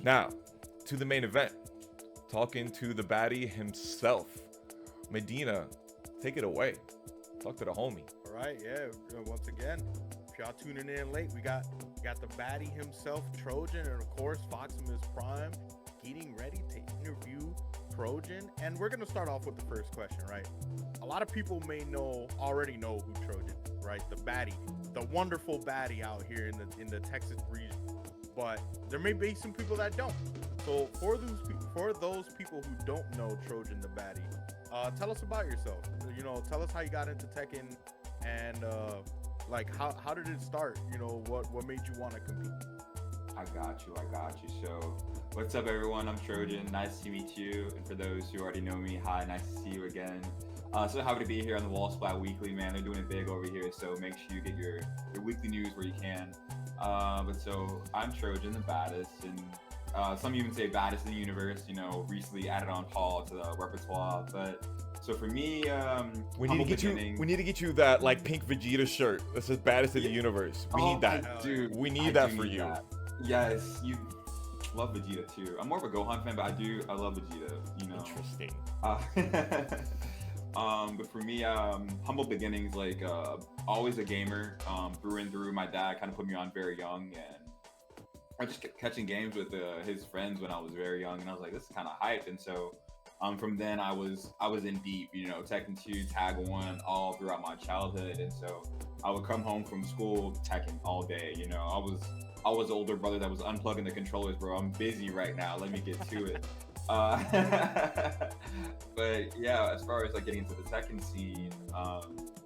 Now, to the main event. Talking to the baddie himself. Medina, take it away. Talk to the homie. All right, yeah. Once again, if y'all tuning in late, we got the baddie himself, Trojan, and of course Foximus Prime, getting ready to interview Trojan. And we're gonna start off with the first question, right? A lot of people may already know who Trojan, right? The baddie, the wonderful baddie out here in the Texas region. But there may be some people that don't. So for those people who don't know Trojan the baddie, tell us about yourself. You know, tell us how you got into Tekken, and like how did it start? You know, what made you want to compete? I got you. So, what's up, everyone? I'm Trojan. Nice to meet you. And for those who already know me, hi, nice to see you again. So happy to be here on the Wall Splat Weekly, man. They're doing it big over here, so make sure you get your weekly news where you can. But so I'm Trojan, the baddest, and some even say baddest in the universe. You know, recently added on Paul to the repertoire. But so for me, we need to get you that like pink Vegeta shirt that says baddest in the universe. We need that, dude. We need that for you. That. Yes, you love Vegeta too. I'm more of a Gohan fan, but I love Vegeta. You know. Interesting. But for me, humble beginnings, like always a gamer, through and through. My dad kind of put me on very young, and I just kept catching games with his friends when I was very young, and I was like, this is kind of hyped. And so from then I was in deep, you know, Tekken 2, Tag 1, all throughout my childhood. And so I would come home from school Tekken all day. You know, I was the older brother that was unplugging the controllers, bro. I'm busy right now. Let me get to it. But yeah, as far as like getting into the Tekken scene,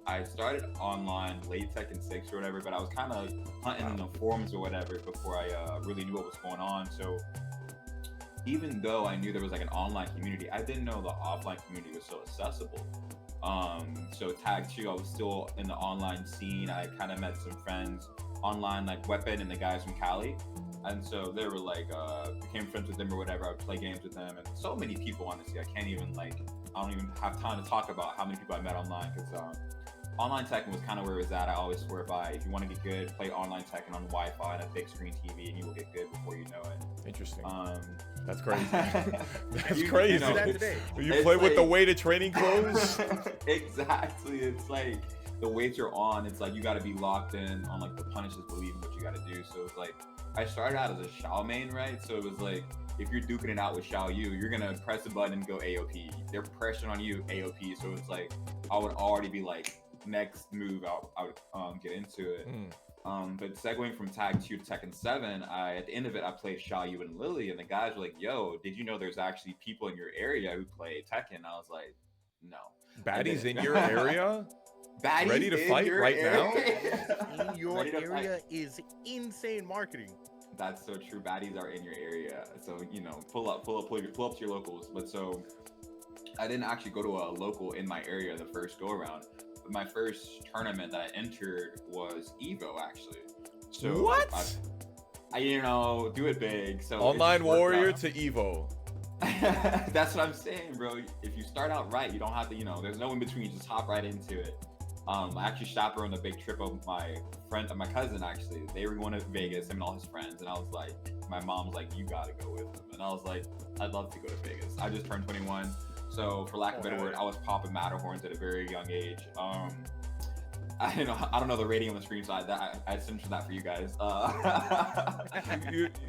I started online late Tekken 6 or whatever, but I was kind of hunting in the forums or whatever before I really knew what was going on. So even though I knew there was like an online community, I didn't know the offline community was so accessible. So Tag 2, I was still in the online scene. I kind of met some friends online, like Weapon and the guys from Cali. And so they were like, became friends with them or whatever. I would play games with them, and so many people, honestly, I don't even have time to talk about how many people I met online, because online Tekken was kind of where it was at. I always swear by, if you want to get good, play online Tekken on Wi-Fi and a big screen TV, and you will get good before you know it. Interesting. That's crazy. That's crazy. You know, you play with the weighted training clothes? Exactly. It's like the weights are on. It's like you got to be locked in on like the punishes, believe in what you got to do. So it's like, I started out as a Xiao main, right? So it was like, if you're duking it out with Xiao Yu, you're gonna press a button and go AOP. They're pressuring on you, AOP. So it's like, I would already be like, next move, I would get into it. But segueing from Tag 2 to Tekken 7, at the end of it, I played Xiao Yu and Lili, and the guys were like, yo, did you know there's actually people in your area who play Tekken? I was like, no. Baddies in your area? Baddies ready to fight right now? In your area is insane marketing. That's so true. Baddies are in your area, so you know, pull up to your locals. But so, I didn't actually go to a local in my area the first go around. But my first tournament that I entered was Evo, actually. So what? I you know, do it big. So Online Warrior to Evo. That's what I'm saying, bro. If you start out right, you don't have to, you know, there's no in between. You just hop right into it. I actually chaperoned a big trip of my cousin, actually. They were going to Vegas, him and all his friends, and I was like, my mom was like, you gotta go with them. And I was like, I'd love to go to Vegas. I just turned 21, so for lack of a better word, I was popping Matterhorns at a very young age. I don't know the rating on the screen, so I censored that for you guys.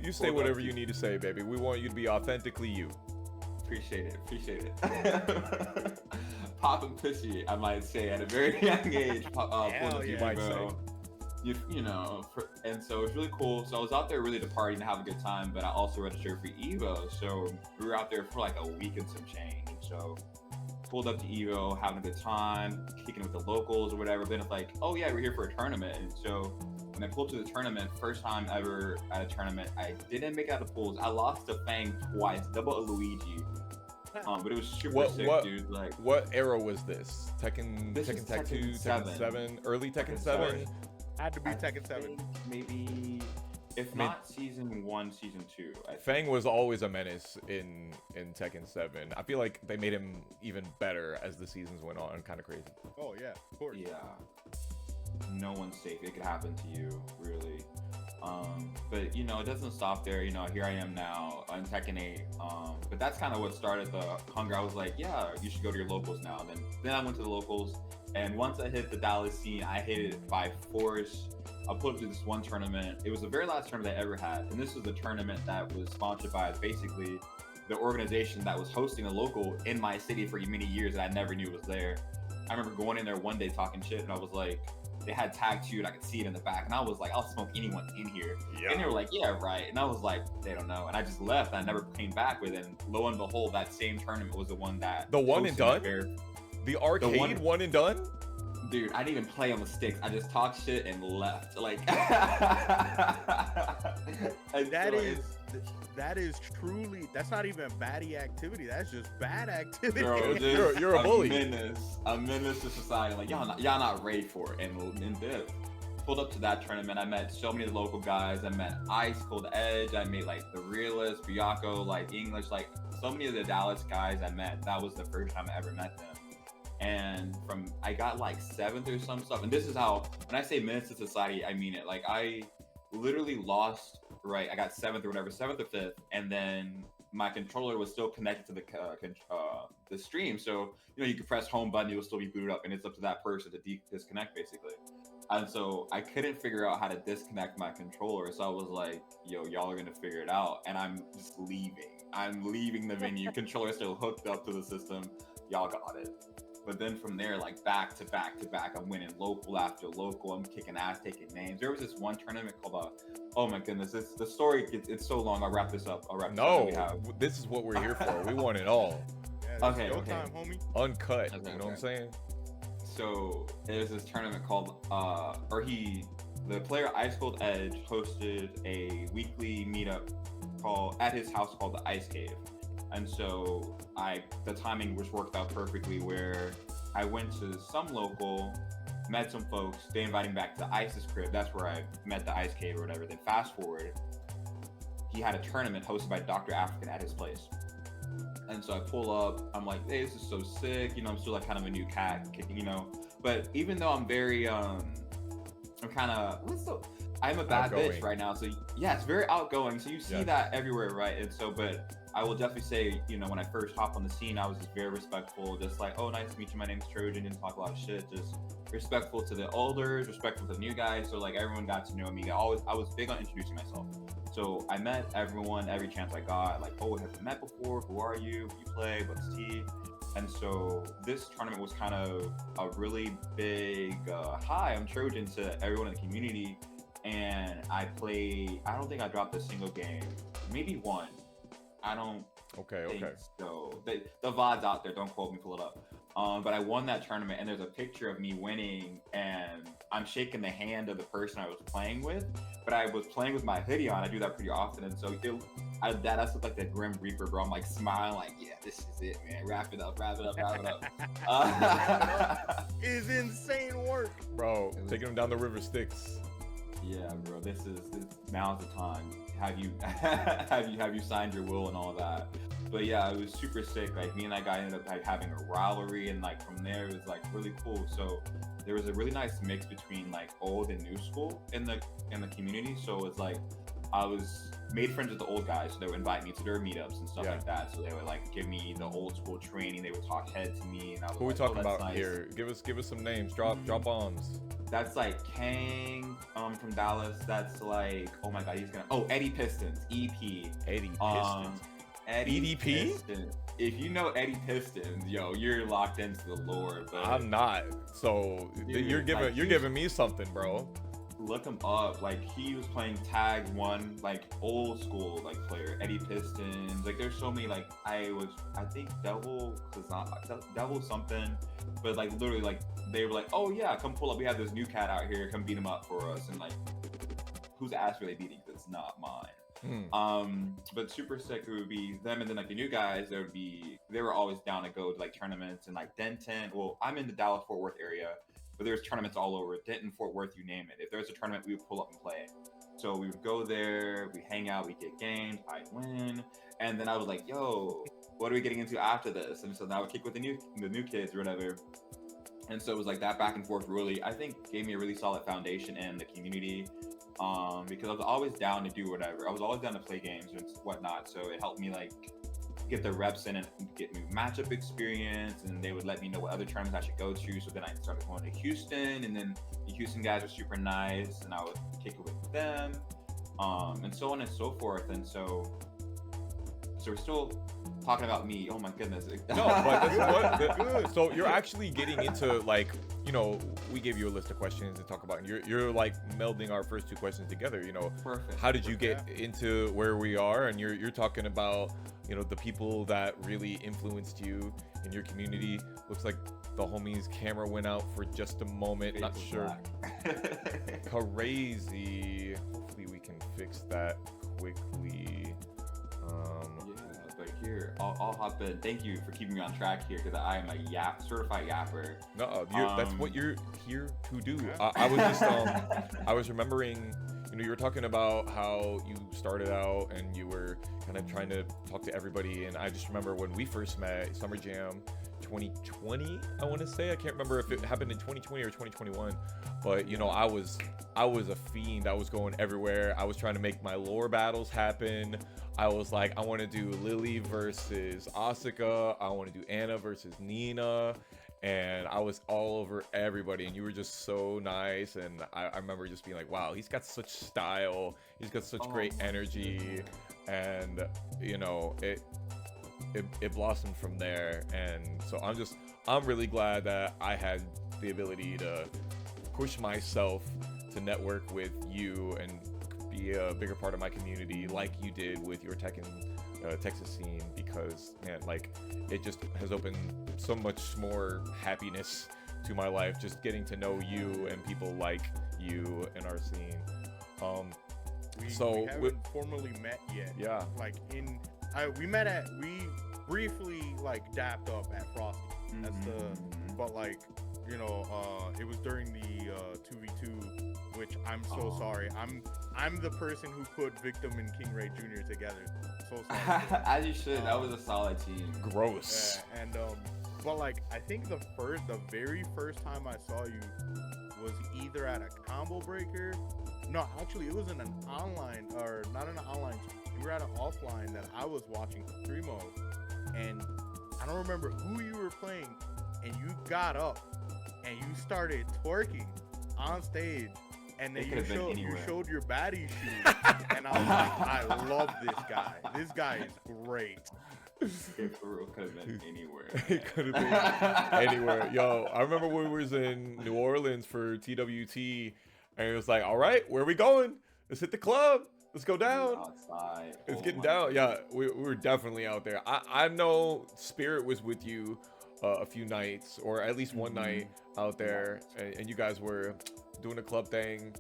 You say whatever you need to say, baby. We want you to be authentically you. Appreciate it. Popping pussy, I might say, at a very young age. You might say. You know, and so it's really cool. So I was out there really to party and have a good time, but I also registered for Evo. So we were out there for like a week and some change. So pulled up to Evo, having a good time, kicking with the locals or whatever. Then it's like, oh yeah, we're here for a tournament. And so when I pulled to the tournament, first time ever at a tournament, I didn't make it out of the pools. I lost to Fang twice, double a Luigi. But it was super sick, dude. Like, what era was this? Tekken 2, Tekken 7, early Tekken 7? Had to be Tekken 7. Maybe, if not season 1, season 2. Fang was always a menace in Tekken 7. I feel like they made him even better as the seasons went on. Kind of crazy. Oh yeah, of course. Yeah. No one's safe. It could happen to you, really. But you know, it doesn't stop there. You know, here I am now on Tekken 8. But that's kind of what started the hunger. I was like, yeah, you should go to your locals now. Then I went to the locals, and once I hit the Dallas scene, I hit it by force. I put up to this one tournament. It was the very last tournament I ever had, and this was the tournament that was sponsored by basically the organization that was hosting a local in my city for many years that I never knew was there. I remember going in there one day talking shit, and I was like, they had tag 2 and I could see it in the back, and I was like, I'll smoke anyone in here. Yeah. And they were like, yeah, right. And I was like, they don't know. And I just left, and I never came back with it. And lo and behold, that same tournament was the one that The one and done? The arcade one and done? Dude, I didn't even play on the sticks. I just talked shit and left. Like, and that is truly, that's not even baddie activity. That's just bad activity. bro, You're a bully. A menace to society. Like, y'all not ready for it. And dip. Pulled up to that tournament. I met so many of the local guys. I met Ice Cold Edge. I met like the Realist, Biaco, like English, like so many of the Dallas guys I met. That was the first time I ever met them. And I got like 7th or some stuff. And this is how, when I say menace to society, I mean it. Like, I literally lost, right? I got 7th or whatever, 7th or 5th. And then my controller was still connected to the stream. So, you know, you could press home button, it will still be booted up, and it's up to that person to disconnect basically. And so I couldn't figure out how to disconnect my controller. So I was like, yo, y'all are gonna figure it out. And I'm just leaving. I'm leaving the venue. Controller still hooked up to the system. Y'all got it. But then from there, like back to back to back, I'm winning local after local. I'm kicking ass, taking names. There was this one tournament called oh my goodness, the story, it's so long. I'll wrap this up. No, this is what we're here for. We want it all. Yeah, okay. Time, homie. Uncut. Okay, you know what I'm saying? So there's this tournament called, the player Ice Cold Edge hosted a weekly meetup at his house called the Ice Cave. And so the timing was worked out perfectly where I went to some local, met some folks, they invited me back to the Ice's crib. That's where I met the Ice Cave or whatever. Then fast forward, he had a tournament hosted by Dr. African at his place. And so I pull up, I'm like, hey, this is so sick. You know, I'm still like kind of a new cat, you know. But even though I'm very, I'm a bad bitch right now. So yeah, it's very outgoing. So you see that everywhere, right? And so, but I will definitely say, you know, when I first hopped on the scene, I was just very respectful, just like, oh, nice to meet you. My name's Trojan. Didn't talk a lot of shit. Just respectful to the elders, respectful to the new guys. So like everyone got to know me. I was big on introducing myself. So I met everyone every chance I got. Like, oh, have you met before? Who are you? Who you play? What's tea? And so this tournament was kind of a really big hi, I'm Trojan to everyone in the community. And I don't think I dropped a single game, maybe one. I don't think so. The VOD's out there, don't quote me, pull it up. But I won that tournament, and there's a picture of me winning, and I'm shaking the hand of the person I was playing with, but I was playing with my hoodie on. I do that pretty often, and so that's like the Grim Reaper, bro. I'm like smiling, like, yeah, this is it, man. Wrap it up. Is insane work, bro. Taking them down the river Styx. Yeah, bro. Now's the time. Have you signed your will and all that? But yeah, it was super sick. Like me and that guy ended up like having a rivalry, and like from there it was like really cool. So there was a really nice mix between like old and new school in the community. So it was like I made friends with the old guys, so they would invite me to their meetups and stuff like that. So they would like give me the old school training. They would talk head to me, and I was Who we talking about here? Give us some names. Drop bombs. That's like Kang from Dallas. That's like, oh my god, Eddie Pistons, EP. Eddie Pistons. Eddie Pistons. If you know Eddie Pistons, yo, you're locked into the lore. But I'm not. So dude, you're giving me something, bro. Look him up. Like he was playing tag 1, like old school like player. Eddie Pistons. Like there's so many. Like I think Devil something. But like literally like they were like, oh yeah, come pull up. We have this new cat out here. Come beat him up for us. And like, whose ass are they beating? That's not mine. But super sick. It would be them, and then like the new guys. They were always down to go to like tournaments and like Denton. Well, I'm in the Dallas Fort Worth area, but there's tournaments all over Denton, Fort Worth, you name it. If there's a tournament, we would pull up and play. So we would go there, we hang out, we get games, I'd win, and then I was like, yo, what are we getting into after this? And so now I would kick with the new kids or whatever. And so it was like that back and forth really, I think, gave me a really solid foundation in the community. because I was always down to do whatever. I was always down to play games and whatnot. So it helped me like get the reps in and get new matchup experience. And they would let me know what other tournaments I should go to. So then I started going to Houston, and then the Houston guys were super nice, and I would kick it with them, and so on and so forth. And so we're still talking about me. Oh my goodness. No, but this is what. So you're actually getting into like, you know, we gave you a list of questions to talk about, and you're like melding our first two questions together. You know, Perfect. How did you get into where we are? And you're talking about, you know, the people that really influenced you in your community. Looks like the homie's camera went out for just a moment. Not sure. Crazy. Hopefully we can fix that quickly. But here, I'll hop in. Thank you for keeping me on track here, because I am a certified yapper. No, that's what you're here to do. I was just, I was remembering, you know, you were talking about how you started out and you were kind of trying to talk to everybody. And I just remember when we first met, Summer Jam 2020, I want to say. I can't remember if it happened in 2020 or 2021. But, you know, I was a fiend. I was going everywhere. I was trying to make my lore battles happen. I was like, I want to do Lili versus Asuka. I want to do Anna versus Nina. And I was all over everybody. And you were just so nice. And I remember just being like, wow, he's got such style. He's got such great energy. And, you know, it blossomed from there. And so I'm really glad that I had the ability to push myself to network with you and be a bigger part of my community like you did with your Tekken Texas scene, because man, like, it just has opened so much more happiness to my life, just getting to know you and people like you in our scene. We haven't formally met yet. Yeah. Like we briefly like dapped up at Frosty. That's but like, you know, it was during the 2v2, which I'm so sorry. I'm the person who put Victim and King Ray Jr. together. So sorry. As you should. That was a solid team. Gross. Yeah, and but like, I think the very first time I saw you was either at a combo breaker. No, actually, it was in an online, or not in an online. You were at an offline that I was watching stream of, and I don't remember who you were playing, and you got up and you started twerking on stage, and then you showed your Baddie shoes, and I was like, I love this guy. This guy is great. It for real could have been anywhere. It could have been anywhere. Yo, I remember when we was in New Orleans for TWT, and it was like, all right, where are we going? Let's hit the club. Let's go down. Outside. It's getting down. Yeah, we were definitely out there. I know Spirit was with you a few nights, or at least one night out there, and you guys were doing a club thing.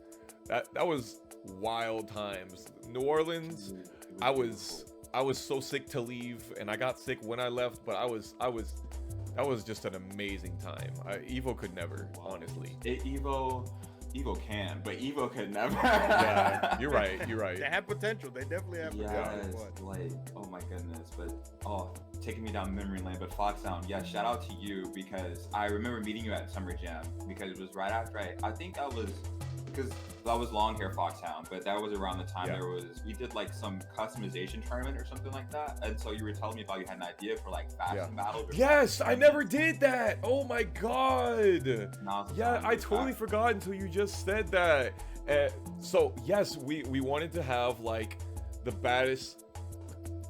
That was wild times. New Orleans, I was so sick to leave, and I got sick when I left, but that was just an amazing time. Evo could never, honestly. Evo can, but Evo could never. Yeah, you're right. They have potential. They definitely have potential. Yes, like, oh my goodness. But taking me down memory lane. But Foxhound, yeah, shout out to you, because I remember meeting you at Summer Jam, because it was right after because I was long hair Foxhound, but that was around the time we did like some customization tournament or something like that. And so you were telling me about you had an idea for like fashion battles. Yes, I never did that. Oh my god. Yeah, I totally forgot until you just said that. So yes, we wanted to have like the baddest.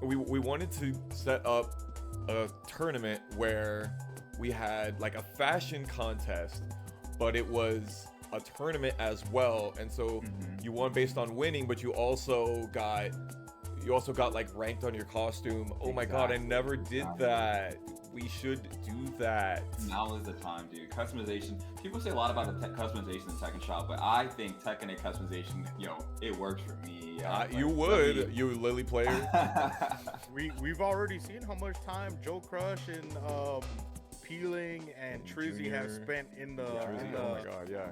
We wanted to set up a tournament where we had like a fashion contest, but it was a tournament as well, and so you won based on winning, but you also got like ranked on your costume. Oh my god, I never did that. We should do that. Now is the time, dude. Customization. People say a lot about the customization in Tekken Shop, but I think Tekken and customization, it works for me. You would, you Lili player. We've already seen how much time Joe Crush and Peeling and Trizzy have spent in the oh my god, yeah,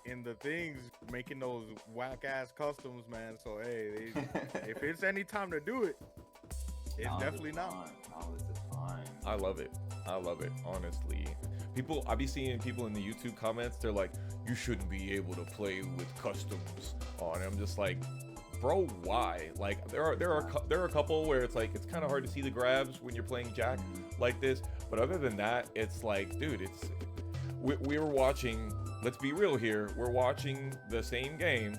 in the things, making those whack ass customs, man. So hey, if it's any time to do it, it's definitely not. Now is the time. I love it, honestly. I be seeing people in the YouTube comments, they're like, you shouldn't be able to play with customs on. I'm just like, bro, why? Like, there are a couple where it's like, it's kind of hard to see the grabs when you're playing Jack like this, but other than that, it's like, dude, we were watching, let's be real here, we're watching the same game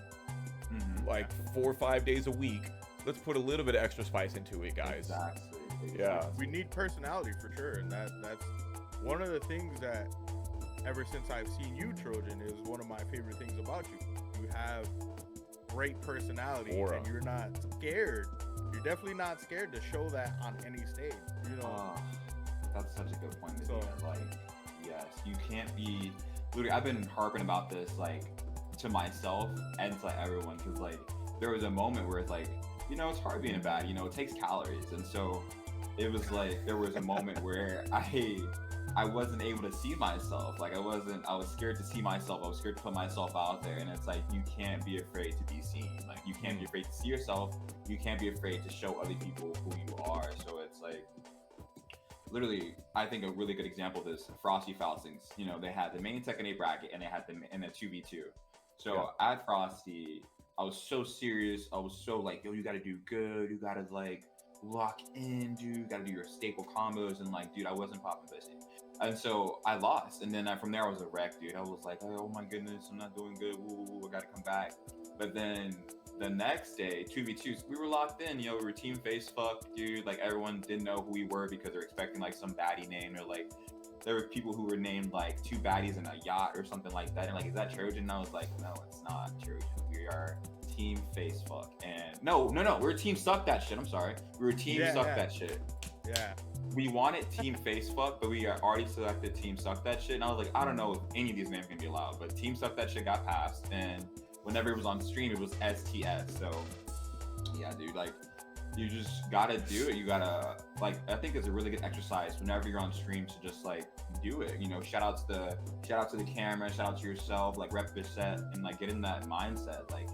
like 4 or 5 days a week. Let's put a little bit of extra spice into it, guys. Exactly. Yeah, We need personality for sure, and that's one of the things that ever since I've seen you, Trojan, is one of my favorite things about you. You have great personality, Aura. and you're not scared. You're definitely not scared to show that on any stage. You know, That's such a good point. So- Like, yes, you can't be. Literally, I've been harping about this like to myself and to everyone, because like there was a moment where it's like, you know, it's hard being a baddie. You know, it takes calories, and so it was like there was a moment where I wasn't able to see myself. Like I was scared to see myself. I was scared to put myself out there. And it's like, you can't be afraid to be seen. Like you can't be afraid to see yourself. You can't be afraid to show other people who you are. So it's like, literally, I think a really good example of this, Frosty Faustings. You know, they had the main Tekken 8 bracket and they had the 2v2. So at Frosty, I was so serious. I was so like, yo, you gotta do good. You gotta like lock in, dude. You gotta do your staple combos. And like, dude, I wasn't popping pussy. And so I lost. And then from there, I was a wreck, dude. I was like, oh my goodness, I'm not doing good. Woo, I gotta come back. But then the next day, 2v2s, we were locked in. You know, we were team face fuck, dude. Like everyone didn't know who we were because they're expecting like some baddie name. Or like, there were people who were named like 2 baddies in a yacht or something like that. And like, is that Trojan? And I was like, no, it's not Trojan. We are team face fuck. And no, we're team suck that shit. I'm sorry. We were team suck that shit. yeah. We wanted team face fuck, but we already selected team suck that shit. And I was like, I don't know if any of these names can be allowed, but team suck that shit got passed. And whenever it was on stream, it was STS. So yeah, dude, like you just gotta do it. You gotta, like, I think it's a really good exercise whenever you're on stream to just like do it. You know, shout out to the camera, shout out to yourself, like rep your set and like get in that mindset, like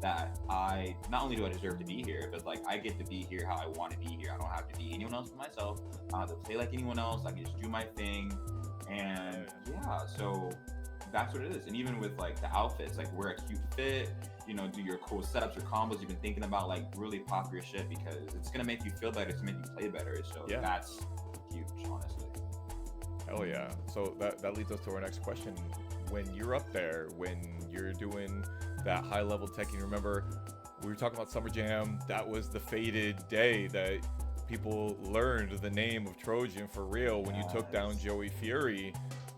that I not only do I deserve to be here, but like I get to be here how I want to be here. I don't have to be anyone else but myself. I don't have to play like anyone else. I can just do my thing. And yeah, so that's what it is. And even with like the outfits, like wear a cute fit, you know, do your cool setups, your combos you've been thinking about, like really pop your shit, because it's gonna make you feel better, it's gonna make you play better. So that's huge, honestly. Hell yeah. So that leads us to our next question. When you're up there, when you're doing that high level Tekken, remember we were talking about Summer Jam, that was the faded day that people learned the name of Trojan for real when you took down Joey Fury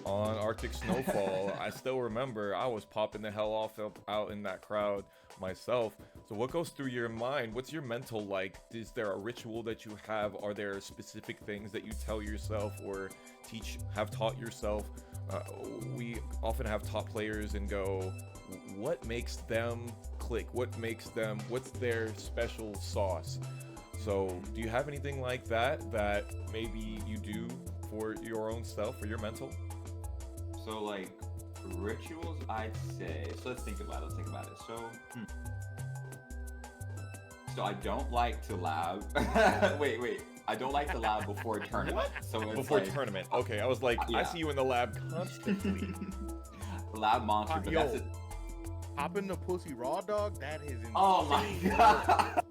on Arctic Snowfall. I still remember I was popping the hell off out in that crowd myself. So what goes through your mind? What's your mental like? Is there a ritual that you have? Are there specific things that you tell yourself or have taught yourself? We often have top players and go, what makes them click? What's their special sauce? So do you have anything like that maybe you do for your own self, for your mental? So like rituals, I'd say, so let's think about it. So I don't like to lab. wait. I don't like to lab before a tournament. So it's Before like, tournament. Okay, I was like, I see you in the lab constantly. Lab monster, but that's it. Popping the pussy raw dog, that is insane. Oh my god.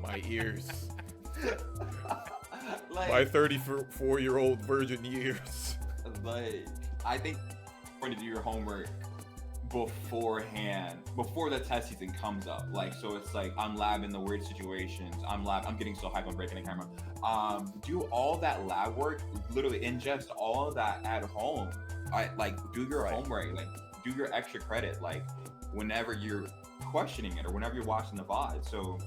My ears. Like, My 34-year-old virgin years. like, I think you're going to do your homework beforehand, before the test season comes up. Like, so it's like I'm labbing the weird situations. I'm getting so hyped, I'm breaking the camera. Do all that lab work, literally ingest all of that at home. Do your homework, like do your extra credit, like whenever you're questioning it or whenever you're watching the VOD. So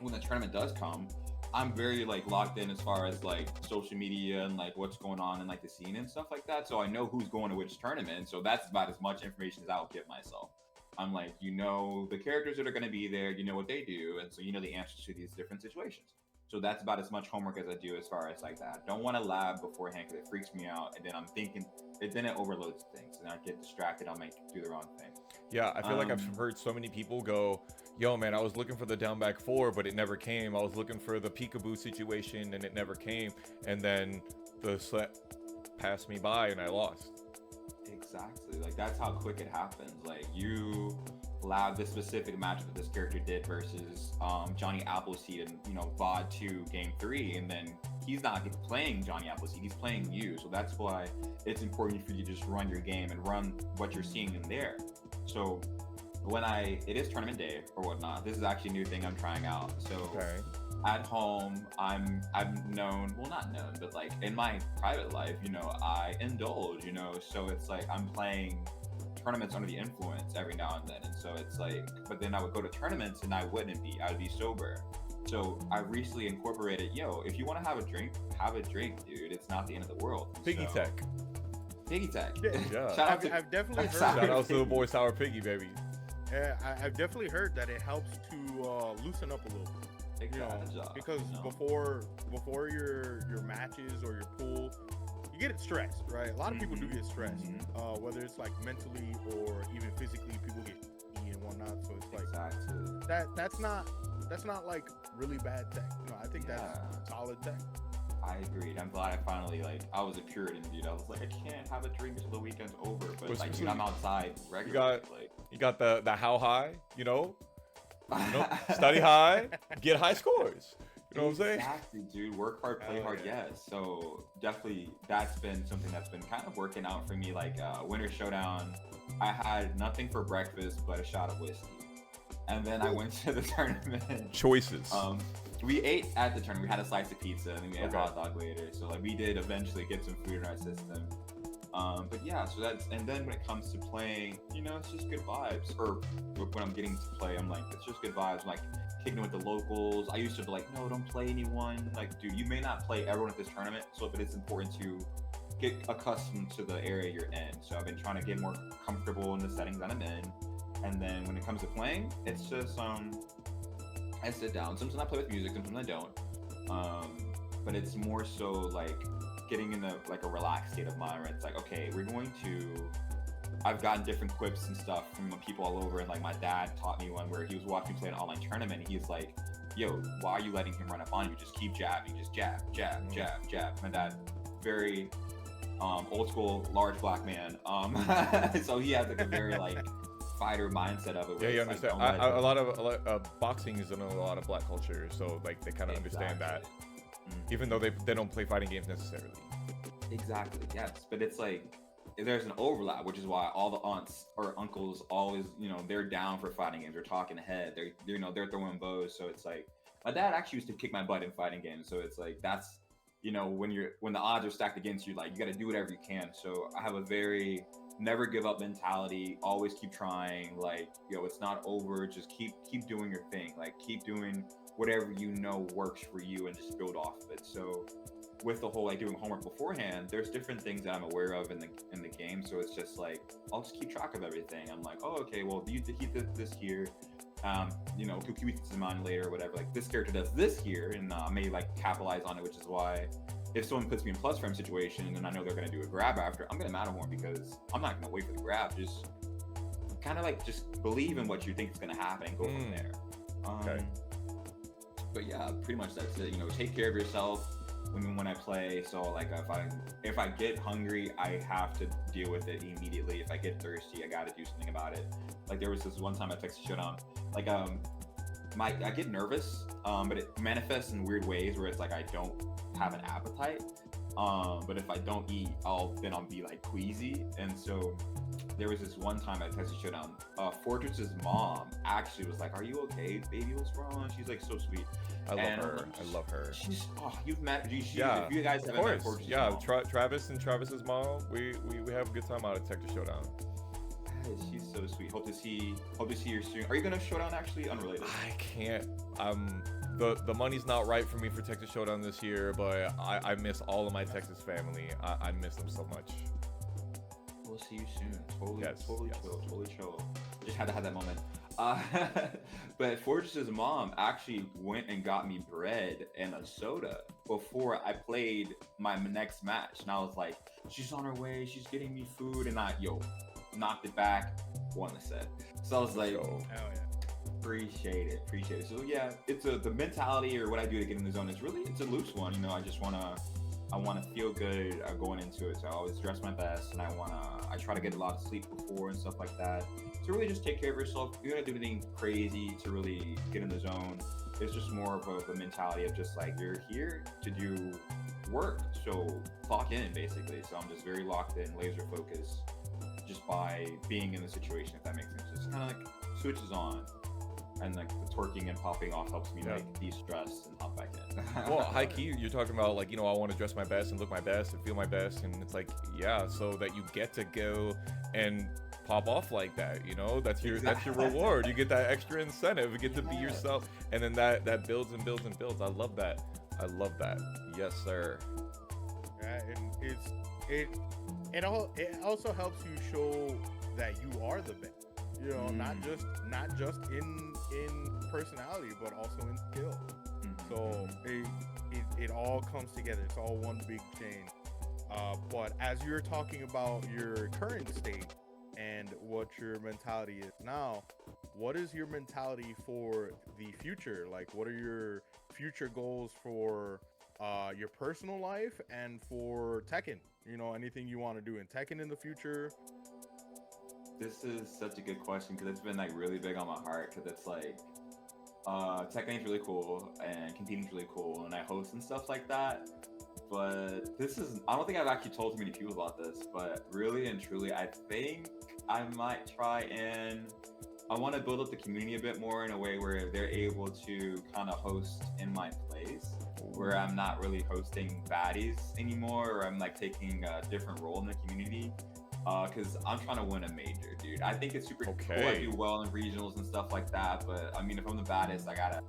when the tournament does come, I'm very like locked in as far as like social media and like what's going on in like the scene and stuff like that. So I know who's going to which tournament. So that's about as much information as I'll give myself. I'm like, you know, the characters that are going to be there, you know what they do. And so you know the answers to these different situations. So that's about as much homework as I do as far as like that. I don't want to lab beforehand because it freaks me out. And then I'm thinking, then it overloads things and I get distracted. I'll do the wrong thing. Yeah, I feel like I've heard so many people go, yo, man, I was looking for the down back 4, but it never came. I was looking for the peekaboo situation and it never came. And then the passed me by and I lost. Exactly. Like that's how quick it happens. Like you allowed this specific match that this character did versus Johnny Appleseed in, you know, VOD 2 Game 3, and then he's not playing Johnny Appleseed, he's playing you. So that's why it's important for you to just run your game and run what you're seeing in there. So when it is tournament day or whatnot, this is actually a new thing I'm trying out. So at home, I'm known, well, not known, but like in my private life, you know, I indulge, you know, so it's like I'm playing tournaments under the influence every now and then. And so it's like, but then I would go to tournaments and I wouldn't be, I'd be sober. So I recently incorporated, if you want to have a drink, dude. It's not the end of the world. Piggy Tech. Piggy Tech. Yeah. I've definitely heard. Shout out to the boy Sour Piggy, baby. Yeah, I've definitely heard that it helps to loosen up a little bit. Because before your matches or your pool, you get stressed, right? A lot of people do get stressed, whether it's like mentally or even physically. People get and whatnot. So it's like that's not like really bad tech. You know, I think that's solid tech. I agreed. I'm glad I finally, like, I was a Puritan, dude. I was like, I can't have a drink until the weekend's over. But like, dude, I'm outside regularly. You got the how high, you know, study high, get high scores. You know what I'm saying? Exactly, dude. Work hard, play hard, yes. So definitely that's been something that's been kind of working out for me. Like Winter Showdown, I had nothing for breakfast but a shot of whiskey. And then I went to the tournament. Choices. We ate at the tournament. We had a slice of pizza and then we had a hot dog later. So like we did eventually get some food in our system. But yeah, so that's, and then when it comes to playing, you know, it's just good vibes. Or when I'm getting to play, I'm like, it's just good vibes. I'm like kicking with the locals. I used to be like, no, don't play anyone. Like, dude, you may not play everyone at this tournament, but it's important to get accustomed to the area you're in. So I've been trying to get more comfortable in the settings that I'm in. And then when it comes to playing, it's just I sit down. Sometimes I play with music, sometimes I don't. But it's more so like getting in a relaxed state of mind where it's like, okay, I've gotten different quips and stuff from people all over, and like my dad taught me one where he was watching me play an online tournament, and he's like, yo, why are you letting him run up on you? Just keep jabbing, just jab, jab, jab, jab. My dad, very old school, large black man. So he has like a very like fighter mindset of it. Yeah, you understand. Like, a lot of boxing is in a lot of black culture, so like they kind of understand that, even though they don't play fighting games necessarily. Exactly. Yes, but it's like there's an overlap, which is why all the aunts or uncles always, you know, they're down for fighting games. They're talking ahead. They're throwing bows. So it's like my dad actually used to kick my butt in fighting games. So it's like that's, you know, when the odds are stacked against you, like you got to do whatever you can. So I have a very never give up mentality, always keep trying, like, it's not over, just keep doing your thing, like keep doing whatever you know works for you and just build off of it. So with the whole like doing homework beforehand, there's different things that I'm aware of in the game, so it's just like I'll just keep track of everything. I'm like, oh, okay, well, he did this here, you know, can we keep this in mind later or whatever, like this character does this here, and I may like capitalize on it, which is why if someone puts me in plus frame situation and I know they're going to do a grab after, I'm going to Matterhorn because I'm not going to wait for the grab. Just kind of like just believe in what you think is going to happen and go from there. Okay. But yeah, pretty much that's it. You know, take care of yourself when I play. So like if I get hungry, I have to deal with it immediately. If I get thirsty, I got to do something about it. Like there was this one time at Texas Showdown, like I get nervous, but it manifests in weird ways where it's like I don't have an appetite, but if I don't eat, I'll be like queasy. And so there was this one time at Texas Showdown, Fortress's mom actually was like, "Are you okay, baby? What's wrong?" She's like so sweet. I love her. She's you've met. Yeah, if you guys haven't met Fortress's mom. Travis and Travis's mom. We have a good time out at Texas Showdown. She's so sweet. Hope to see her soon. Are you gonna Showdown actually? Unrelated. I can't. The money's not right for me for Texas Showdown this year, but I miss all of my Texas family. I miss them so much. We'll see you soon. Totally chill. Just had to have that moment. But Fortress's mom actually went and got me bread and a soda before I played my next match, and I was like, she's on her way. She's getting me food, and knocked it back, won the set. So I was like, hell yeah. Appreciate it. So yeah, it's the mentality or what I do to get in the zone is really, it's a loose one. You know, I just want to I want to feel good going into it. So I always dress my best, and I try to get a lot of sleep before and stuff like that. To really just take care of yourself. You don't do anything crazy to really get in the zone. It's just more of a mentality of just like, you're here to do work, so clock in basically. So I'm just very locked in, laser focused, just by being in the situation, if that makes sense. It's kind of like switches on, and like the twerking and popping off helps me like de-stress and hop back in. Well, high key, you're talking about like, you know, I want to dress my best and look my best and feel my best, and it's like, yeah, so that you get to go and pop off like that, you know, that's your reward. You get that extra incentive, you get to be yourself, and then that builds and builds and builds. I love that. Yes, sir. Yeah, and it also helps you show that you are the best. You know, not just in personality, but also in skill. So it all comes together. It's all one big chain. But as you're talking about your current state and what your mentality is now, what is your mentality for the future? Like, what are your future goals for your personal life and for Tekken? You know, anything you want to do in Tekken in the future? This is such a good question because it's been like really big on my heart, because it's like Tekken's really cool and competing's really cool, and I host and stuff like that. But I don't think I've actually told too many people about this, but really and truly, I think I might try and I want to build up the community a bit more in a way where they're able to kind of host in my place, where I'm not really hosting baddies anymore, or I'm like taking a different role in the community. Because I'm trying to win a major, dude. I think it's super cool. I do well in regionals and stuff like that, but I mean, if I'm the baddest, I gotta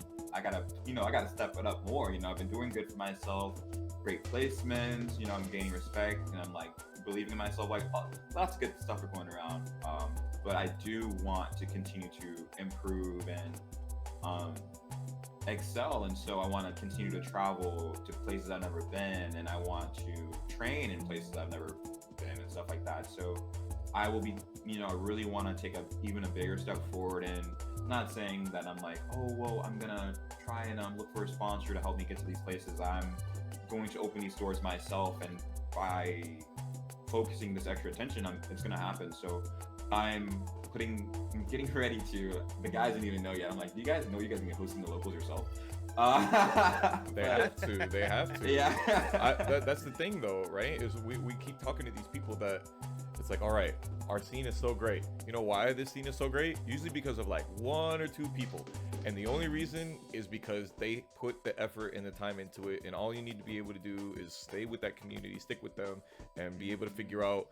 step it up more. You know, I've been doing good for myself, great placements. You know, I'm gaining respect, and I'm like believing in myself. Like, lots of good stuff are going around. But I do want to continue to improve and excel, and so I want to continue to travel to places I've never been, and I want to train in places I've never been and stuff like that. So I will be, you know, I really want to take even a bigger step forward, and not saying that I'm like, oh well, I'm gonna try and look for a sponsor to help me get to these places. I'm going to open these doors myself, and by focusing this extra attention, it's gonna happen. So I'm getting ready to. The guys didn't even know yet. I'm like, do you guys know you guys can be hosting the locals yourself? They have to. Yeah. That's the thing though, right? Is we keep talking to these people that it's like, all right, our scene is so great. You know why this scene is so great? Usually because of like one or two people, and the only reason is because they put the effort and the time into it, and all you need to be able to do is stay with that community, stick with them, and be able to figure out,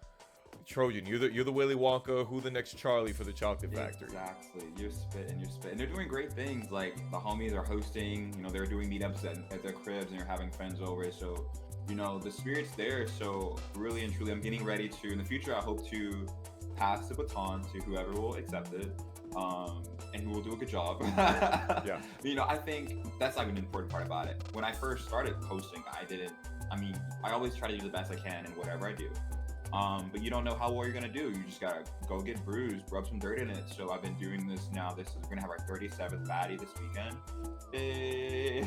Trojan, you're the Willy Wonka, who the next Charlie for the chocolate factory. Exactly. You're spitting. And they're doing great things. Like the homies are hosting, you know, they're doing meetups at their cribs, and they're having friends over. So, you know, the spirit's there. So really and truly, I'm getting ready to, in the future, I hope to pass the baton to whoever will accept it, and who will do a good job. Yeah. You know, I think that's like an important part about it. When I first started hosting, I always try to do the best I can in whatever I do. But you don't know how well you're gonna do. You just gotta go get bruised, rub some dirt in it. So I've been doing this now. We're gonna have our 37th Baddie this weekend.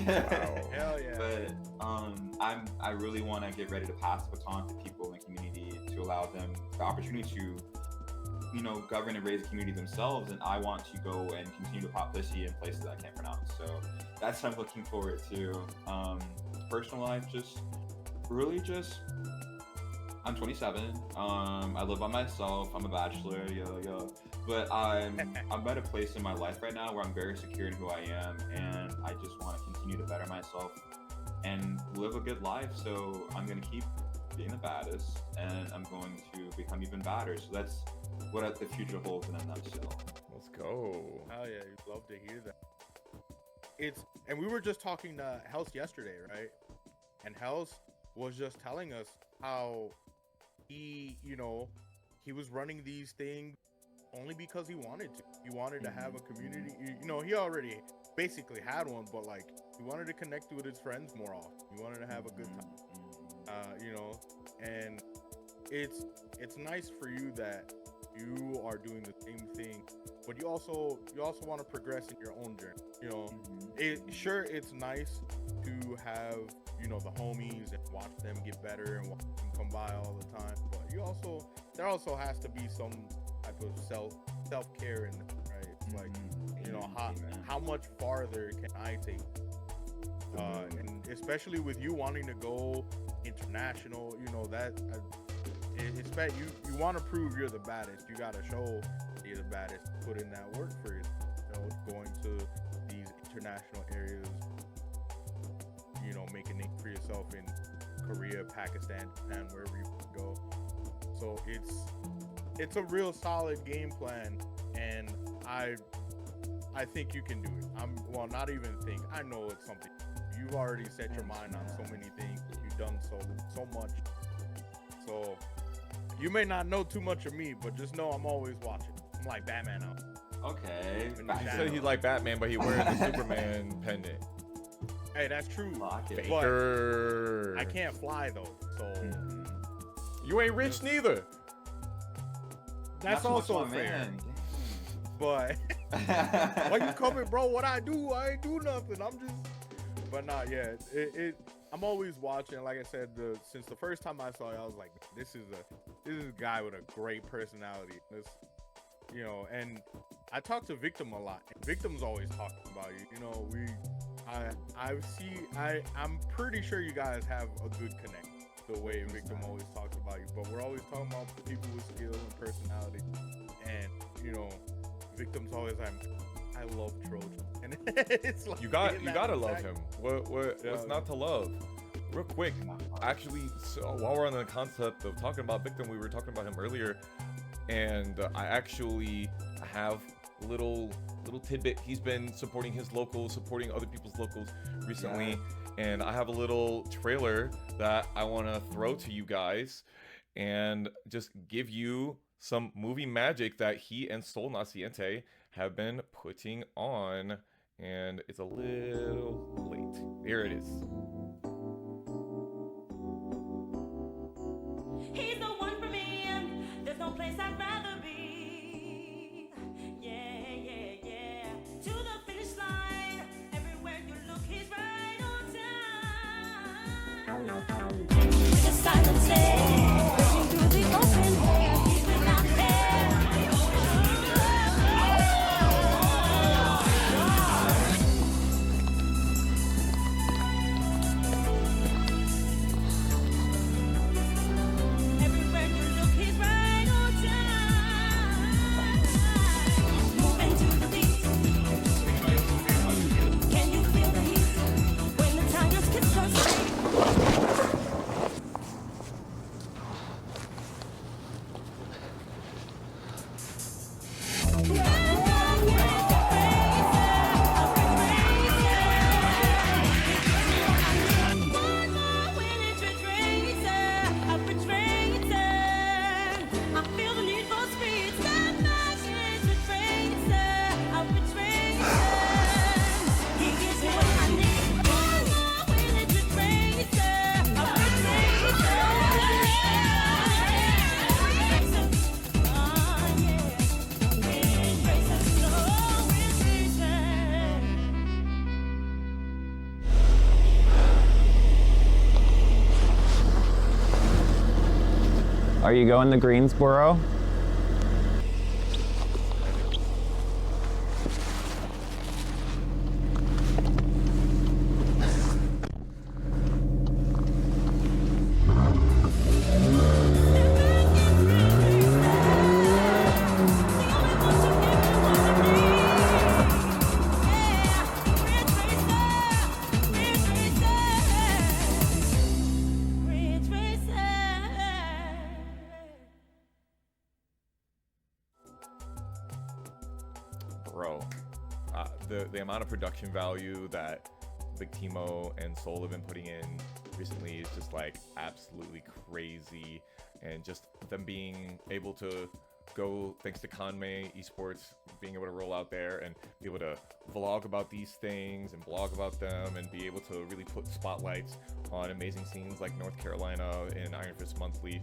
Wow. Hell yeah. But I really want to get ready to pass the baton to people in the community, to allow them the opportunity to, you know, govern and raise the community themselves. And I want to go and continue to pop pussy in places I can't pronounce. So that's what I'm looking forward to. Personal life, I'm 27. I live by myself. I'm a bachelor. But I'm at a place in my life right now where I'm very secure in who I am, and I just want to continue to better myself and live a good life. So I'm gonna keep being the baddest, and I'm going to become even badder. So that's what the future holds in a nutshell. Let's go. Hell yeah, you'd love to hear that. And we were just talking to Hells yesterday, right? And Hells was just telling us how he was running these things only because he wanted to. He wanted to have a community. You know, he already basically had one, but like he wanted to connect with his friends more often. He wanted to have a good time. You know, and it's nice for you that you are doing the same thing but you also want to progress in your own journey. You know, it's nice to have, you know, the homies and watch them get better and watch them come by all the time. But there also has to be some type of self-care in it, right? It's like, you know, how much farther can I take? And especially with you wanting to go international, you know, you want to prove you're the baddest. You got to show you're the baddest. Put in that work for it. You know, going to these international areas, you know, make a name for yourself in Korea, Pakistan, Japan, wherever you go. So it's a real solid game plan, and I think you can do it. Not even think. I know it's something. You've already set your mind on so many things. You've done so much. So you may not know too much of me, but just know I'm always watching. I'm like Batman out. Okay. He said he's like Batman, but he wears the Superman pendant. Hey, that's true. Faker. But I can't fly though, so you ain't rich neither. That's also fair. But why you coming, bro? What I do? I ain't do nothing. I'm just. But not yet. I'm always watching. Like I said, since the first time I saw it, I was like, this is a guy with a great personality. This, you know, and I talk to Victim a lot. And Victim's always talking about you. You know, I'm pretty sure you guys have a good connect. The way Victim always talks about you, but we're always talking about people with skill and personality. And you know, Victim's always like, I love Trojan, and it's like you gotta love him. What's not to love? Real quick, actually, so while we're on the concept of talking about Victim, we were talking about him earlier, and I actually have a little tidbit. He's been supporting his locals, supporting other people's locals recently, and I have a little trailer that I want to throw to you guys and just give you some movie magic that he and Sol Naciente have been putting on, and it's a little late. Here it is. He's the one for me, there's no place I'd rather be. Yeah. To the finish line, everywhere you look, he's right on time. The silence pushing through the open air, he's been out there. Everywhere you look, he's right on time. Moving to the beat. Can you feel the heat when the tigers kiss her street? Are you going to Greensboro? Bro, the amount of production value that Big Timo and Soul have been putting in recently is just like absolutely crazy, and just them being able to go, thanks to Conmay Esports, being able to roll out there and be able to vlog about these things and blog about them and be able to really put spotlights on amazing scenes like North Carolina and Iron Fist Monthly.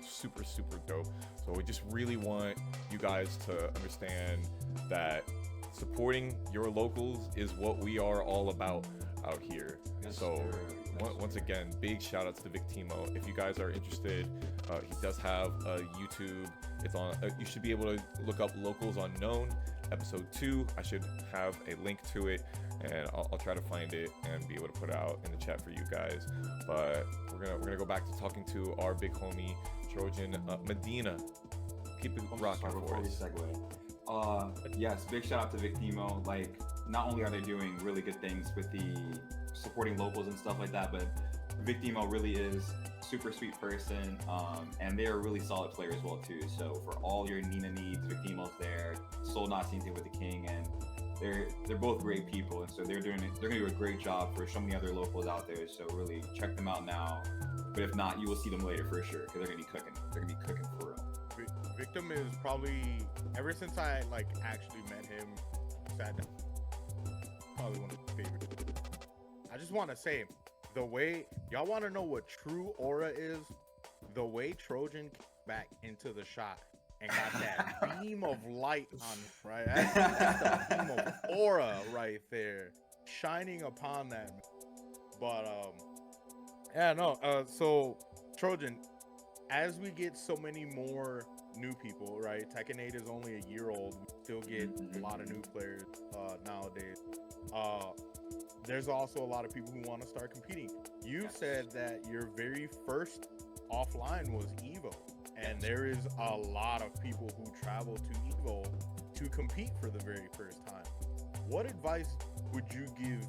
super, super dope. So we just really want you guys to understand that supporting your locals is what we are all about out here. Yes, So sir. Yes, once sir. again, big shout outs to Victimo. If you guys are interested, he does have a YouTube. It's on. You should be able to look up Locals Unknown episode 2. I should have a link to it, and I'll try to find it and be able to put it out in the chat for you guys. But we're gonna go back to talking to our big homie Trojan, Medina. Keep it rocking Sorry, for before we us. segue. Yes, big shout out to Victimo. Like, not only are they doing really good things with the supporting locals and stuff like that, but Victimo really is super sweet person, and they are a really solid player as well too. So for all your Nina needs, Victimo's there. Soul Not Seen with the King, and they're both great people, and so they're gonna do a great job for so many other locals out there. So really check them out now. But if not, you will see them later for sure, because they're gonna be cooking. They're gonna be cooking for real. Victim is probably, ever since I like actually met him, sat down, probably one of my favorites. I just want to say, the way y'all want to know what true aura is, the way Trojan came back into the shot and got that beam of light on, right? That's the beam of aura right there, shining upon that. But yeah, no. So Trojan, as we get so many more new people, right? Tekken 8 is only a year old. We still get a lot of new players nowadays. There's also a lot of people who want to start competing. You said that your very first offline was Evo, and there is a lot of people who travel to Evo to compete for the very first time. What advice would you give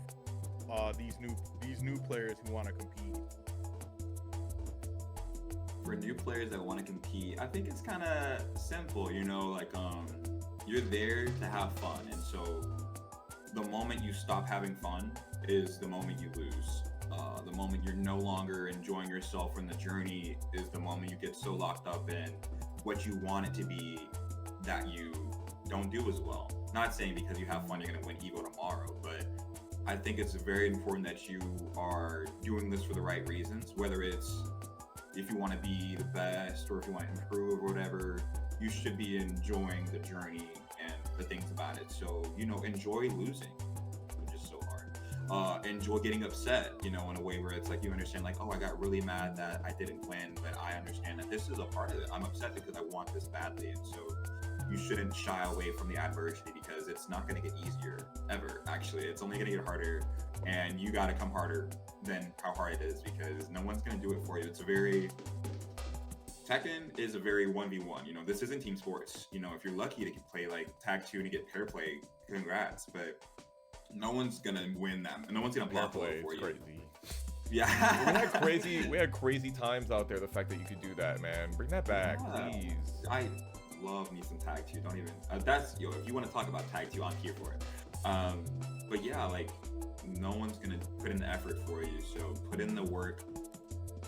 these new players who want to compete? For new players that want to compete, I think it's kind of simple, you know, like you're there to have fun, and so the moment you stop having fun is the moment you lose. The moment you're no longer enjoying yourself in the journey is the moment you get so locked up in what you want it to be that you don't do as well. Not saying because you have fun you're going to win Evo tomorrow, but I think it's very important that you are doing this for the right reasons, whether it's if you want to be the best or if you want to improve or whatever. You should be enjoying the journey and the things about it. So, you know, enjoy losing, which is so hard. Enjoy getting upset, you know, in a way where it's like you understand, like, oh, I got really mad that I didn't win, but I understand that this is a part of it. I'm upset because I want this badly. And so you shouldn't shy away from the adversity because it's not going to get easier ever. Actually, it's only going to get harder, and you got to come harder than how hard it is because no one's going to do it for you. Tekken is a very 1v1. You know, this isn't team sports. You know, if you're lucky to play like tag 2 and get pair play, congrats. But no one's gonna win that. No one's gonna block Play, for it's you. crazy. Yeah. We had crazy times out there. The fact that you could do that, man, bring that back, Yeah. please. I love me some tag 2. Don't even. That's if you want to talk about tag 2, I'm here for it. But yeah, like no one's gonna put in the effort for you. So put in the work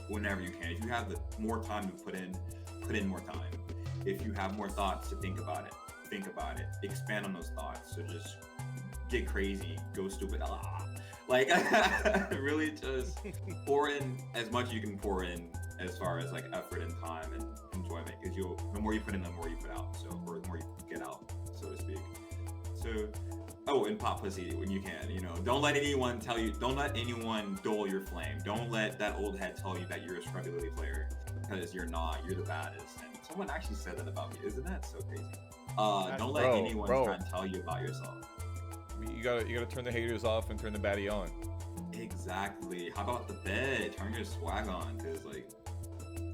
whenever you can. If you have more time to put in more time. If you have more thoughts to think about it. Expand on those thoughts. So just get crazy, go stupid. Like really just pour in as much as you can pour in as far as like effort and time and enjoyment. Because the more you put in, the more you put out. So or the more you get out, so to speak. So and pop pussy when you can, you know. Don't let anyone dull your flame. Don't let that old head tell you that you're a scrubby Lili player, because you're not. You're the baddest. And someone actually said that about me. Isn't that so crazy? Don't let anyone try and tell you about yourself. You gotta turn the haters off and turn the baddie on. Exactly. How about the bed? Turn your swag on, because like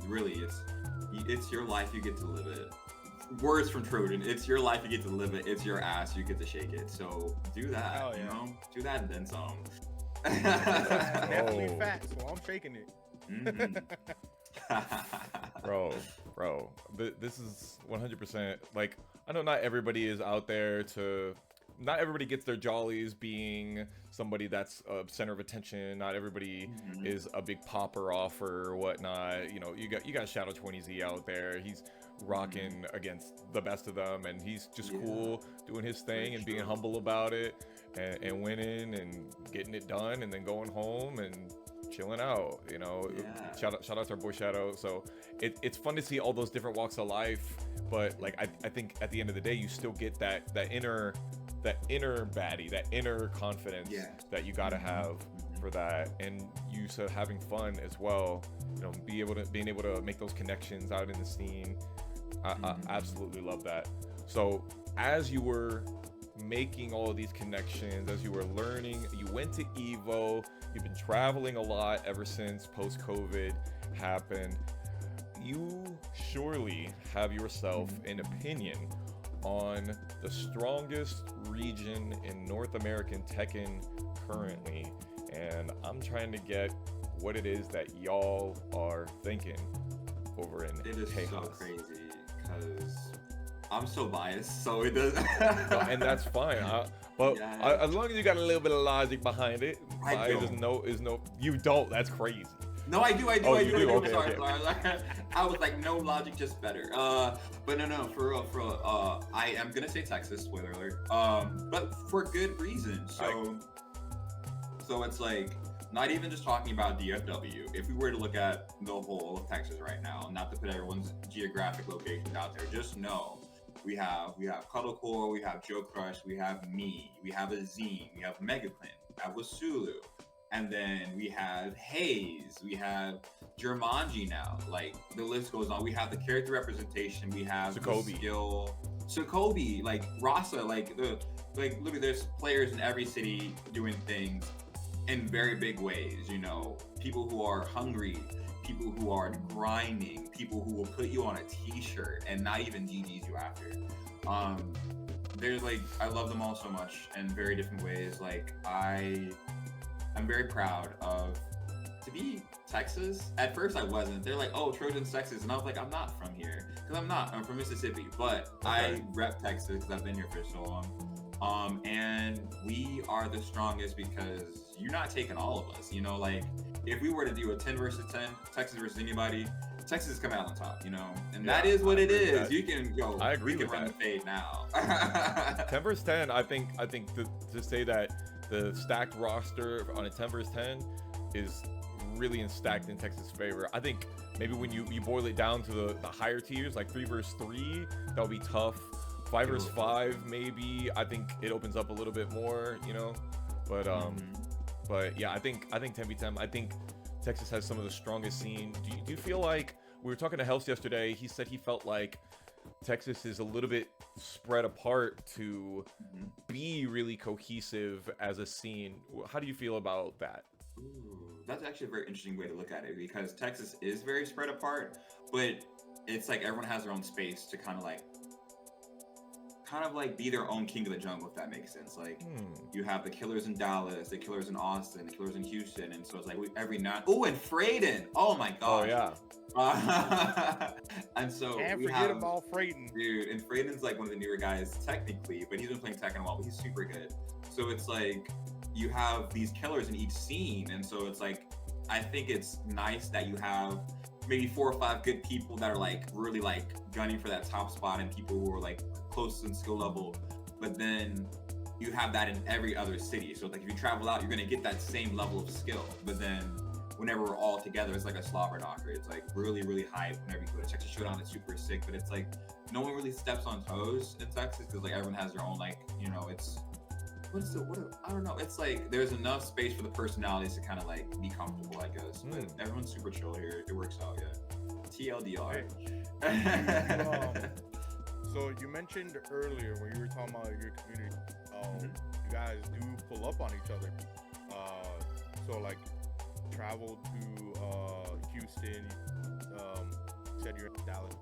really it's your life, you get to live it. Words from Trojan. It's your life, you get to live it. It's your ass, you get to shake it. So do that. Hell yeah. You know, do that and then some. Definitely fat, so I'm shaking it. bro, this is 100%. Like, I know not everybody is out there not everybody gets their jollies being somebody that's a center of attention. Not everybody is a big popper off or whatnot. You know, you got Shadow 20Z out there. He's rocking against the best of them, and he's just cool doing his thing and being humble about it and winning and getting it done and then going home and chilling out, you know. Yeah. Shout out to our boy Shadow. So it's fun to see all those different walks of life, but like I think at the end of the day you still get that inner baddie, that inner confidence that you gotta have for that. And you said having fun as well, you know, being able to make those connections out in the scene. I absolutely love that. So as you were making all of these connections, as you were learning, you went to Evo, you've been traveling a lot ever since post-COVID happened. You surely have yourself an opinion on the strongest region in North American Tekken currently, and I'm trying to get what it is that y'all are thinking over in It is Tejas. so crazy because I'm so biased, so it does. And that's fine. As long as you got a little bit of logic behind it, I bias don't. is no. You don't. That's crazy. No, I do. Oh, you do? Okay, Sorry, okay. sorry. I was like, no logic, just better. But no, for real. I am gonna say Texas. Spoiler alert. But for good reason. So it's like not even just talking about DFW. If we were to look at the whole of Texas right now, not to put everyone's geographic location out there, just know we have Cuddlecore, we have Joe Crush, we have me, we have Azine, we have Megaclin, we have Wasulu. And then we have Hayes, we have Jumanji now. Like the list goes on. We have the character representation, we have Sokobi. the skill, Sokobi, like Rasa, like literally there's players in every city doing things in very big ways, you know. People who are hungry, people who are grinding, people who will put you on a t-shirt and not even GG's you after. There's like, I love them all so much in very different ways. Like I'm very proud to be Texas. At first I wasn't. They're like, oh, Trojan's Texas. And I was like, I'm not from here. Because I'm from Mississippi. But I rep Texas because I've been here for so long. And we are the strongest because you're not taking all of us. You know, like if we were to do a 10 versus 10, Texas versus anybody, Texas is coming out on top, you know? And that is what it is. You can go. I agree we can with run that. the fade now. 10 versus 10, I think to say that the stacked roster on a 10 versus 10 is really stacked in Texas' favor. I think maybe when you boil it down to the higher tiers, like 3 versus 3, that'll be tough. 5 versus 5, maybe. I think it opens up a little bit more, you know. But yeah, I think 10v10. I think Texas has some of the strongest scene. Do you feel like, we were talking to Helst yesterday, he said he felt like Texas is a little bit spread apart to be really cohesive as a scene. How do you feel about that? Ooh, that's actually a very interesting way to look at it because Texas is very spread apart, but it's like everyone has their own space to kind of like be their own king of the jungle, if that makes sense. Like you have the killers in Dallas, the killers in Austin, the killers in Houston, and so it's like every night. Oh, and Frayden! Oh my god! Oh yeah. And so Can't we forget have about Frayden. dude, and Frayden's like one of the newer guys technically, but he's been playing Tekken a while, but he's super good. So it's like you have these killers in each scene, and so it's like I think it's nice that you have maybe 4 or 5 good people that are like really like gunning for that top spot, and people who are like close in skill level. But then you have that in every other city. So like if you travel out, you're gonna get that same level of skill. But then whenever we're all together, it's like a slobber knocker. It's like really, really hype whenever you go to Texas Showdown. It's super sick, but it's like no one really steps on toes in Texas because like everyone has their own like, you know, it's I don't know. It's like there's enough space for the personalities to kind of like be comfortable, I guess. But everyone's super chill here. It works out, yeah. TLDR. So you mentioned earlier when you were talking about your community, you guys do pull up on each other. So like travel to Houston, said you're in Dallas,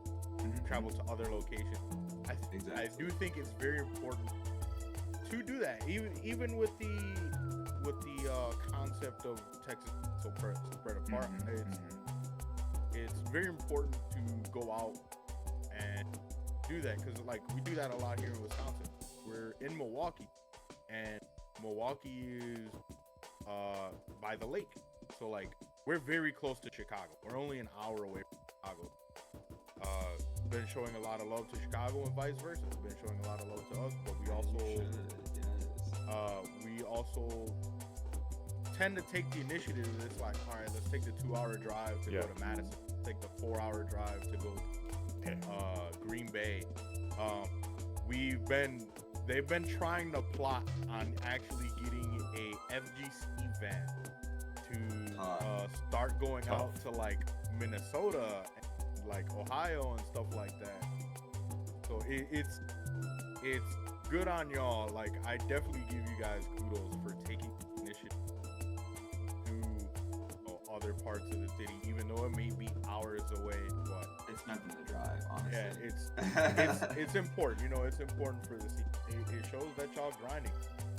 travel to other locations. I do think it's very important to do that, even with the concept of Texas so spread apart. It's very important to go out and do that because like we do that a lot here in Wisconsin. We're in Milwaukee, and Milwaukee is by the lake, so like we're very close to Chicago. We're only an hour away from Chicago. Been showing a lot of love to Chicago and vice versa. Been showing a lot of love to us, but we also tend to take the initiative. It's like, all right, let's take the 2-hour drive to go to Madison. Take the 4-hour drive to go to Green Bay. They've been trying to plot on actually getting a FGC van to start going out to like Minnesota, and, like Ohio and stuff like that. So it's good on y'all. Like, I definitely give you guys kudos for taking initiative to other parts of the city, even though it may be hours away. But it's nothing to drive, honestly. Yeah, it's important. You know, it's important for the city. It shows that y'all grinding.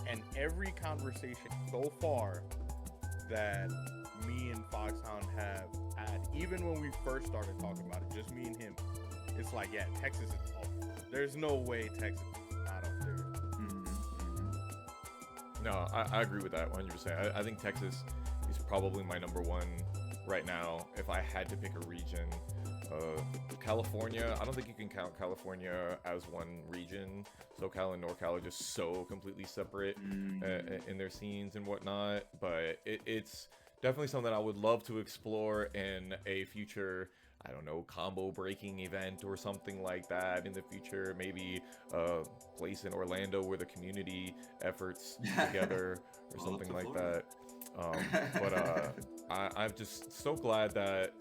And every conversation so far that me and Foxhound have had, even when we first started talking about it, just me and him, it's like, yeah, Texas is up. There's no way Texas is not up there. No, I agree with that 100%. I think Texas is probably my number one right now. If I had to pick a region, California, I don't think you can count California as one region. SoCal and NorCal are just so completely separate in their scenes and whatnot. But it's definitely something I would love to explore in a future, I don't know, combo breaking event or something like that in the future. Maybe a place in Orlando where the community efforts together or something like that. I'm just so glad that,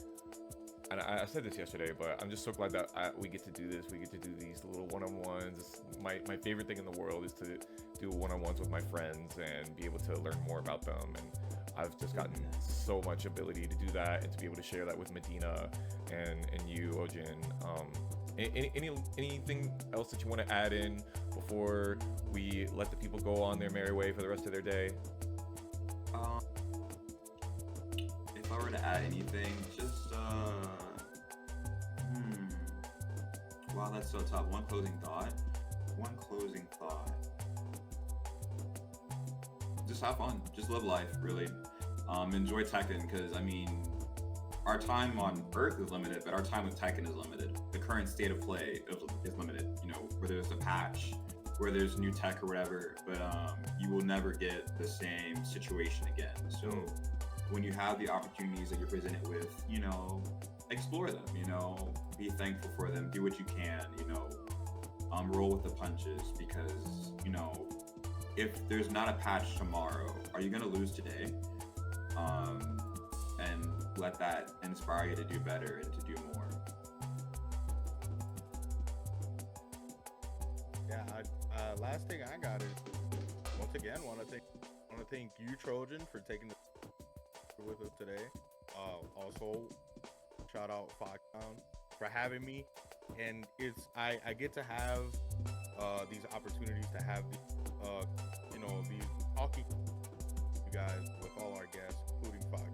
and I said this yesterday, but I'm just so glad that we get to do this. We get to do these little one-on-ones. My favorite thing in the world is to do one-on-ones with my friends and be able to learn more about them. And I've just gotten so much ability to do that and to be able to share that with Medina and you, Ojin. Anything else that you want to add in before we let the people go on their merry way for the rest of their day? If I were to add anything, just wow, that's so tough. One closing thought. Just have fun. Just live life, really. Enjoy Tekken, because I mean, our time on Earth is limited, but our time with Tekken is limited. The current state of play is limited. You know, where there's a patch, where there's new tech or whatever, but you will never get the same situation again. So when you have the opportunities that you're presented with, you know, explore them, you know, be thankful for them, do what you can, you know, roll with the punches, because, you know, if there's not a patch tomorrow, are you going to lose today? And let that inspire you to do better and to do more. Yeah, last thing I got is, once again, want to thank you, Trojan, for taking the with us today. Also, shout out Foxhound for having me, and I get to have these opportunities to have you know, these talking you guys with all our guests, including Fox,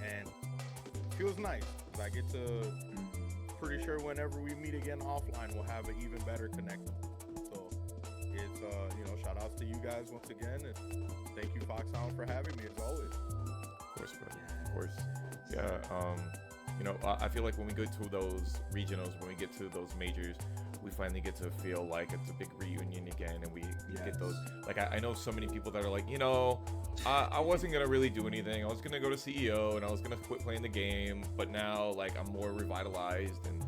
and it feels nice. I get to, pretty sure whenever we meet again offline, we'll have an even better connection. So it's you know, shout outs to you guys once again, and thank you, Foxhound, for having me as always. Of course, bro. Of course. Yeah. You know, I feel like when we go to those regionals, when we get to those majors, we finally get to feel like it's a big reunion again, and we get those. Like, I know so many people that are like, you know, I wasn't gonna really do anything. I was gonna go to CEO and I was gonna quit playing the game, but now like I'm more revitalized and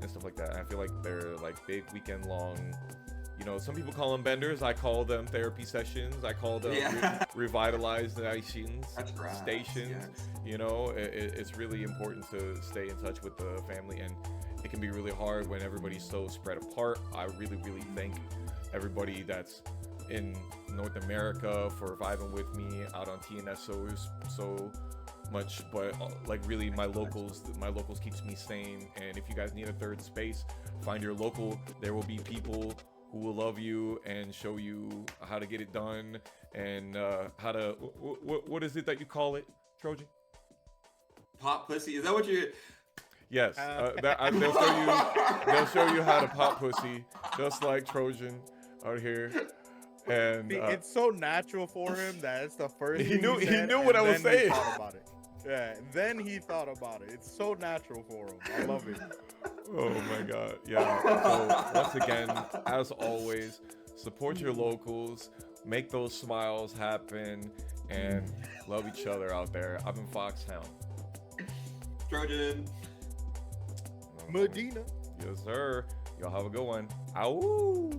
stuff like that. And I feel like they're like big weekend long. You know, some people call them benders. I call them therapy sessions. I call them revitalizations, stations. Yes. You know, it's really important to stay in touch with the family, and it can be really hard when everybody's so spread apart. I really, really thank everybody that's in North America for vibing with me out on TNS so much, but like really my locals keeps me sane. And if you guys need a third space, find your local. There will be people who will love you and show you how to get it done, and how to what is it that you call it, Trojan? Pop pussy? Is that what you? Yes, they'll show you how to pop pussy, just like Trojan out here. And it's so natural for him that it's the first. He knew what I was saying. He thought about it. Yeah, then he thought about it. It's so natural for him. I love it. Oh my God, yeah. So once again, as always, support your locals, make those smiles happen, and love each other out there. I've been Foxhound. Trojan. Medina. Yes, sir. Y'all have a good one. Ow.